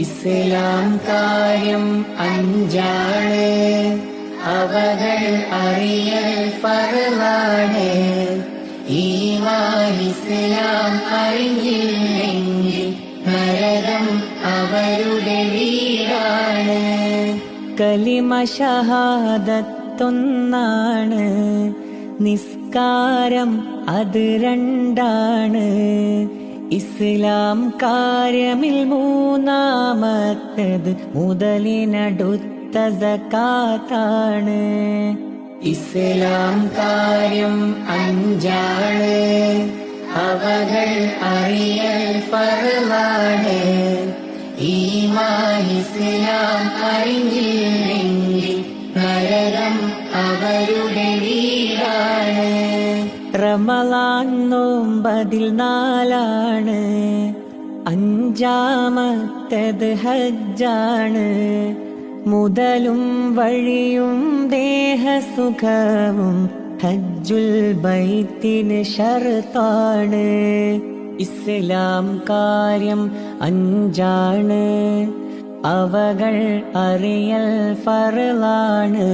ഇസ്ലാം കാര്യം അഞ്ചാണ്, അവകൾ അറിയൽ ഫർളാണ്. ഈമാൻ ഇസ്ലാം അറിഞ്ഞില്ലെങ്കിൽ നരകം അവരുടെ വീടാണ്. കലിമ ഷഹാദത്തൊന്നാണ്, നിസ്കാരം അത് രണ്ടാണ്. ഇസ്ലാം കാര്യമിൽ മൂന്നാമത്തത് മുതലിനടുത്ത സകാത്താണ്. ഇസ്ലാം കാര്യം അഞ്ചാണ്, അവകൾ അറിയൽ ഫർളാണ്. ഈമാൻ ഇസ്ലാം അറിഞ്ഞില്ലെങ്കിൽ നരകം അവരുടെ വീടാണ്. റമളാൻ നോമ്പതിൽ 4ആണ്, അഞ്ചാമത്തത് ഹജ്ജാണ്. മുതലും വഴിയും ദേഹസുഖവും ഹജ്ജുൽ ബൈത്തിന് ശർത്താണ്. ഇസ്ലാം കാര്യം അഞ്ചാണ്, അവകൾ അറിയൽ ഫർളാണ്.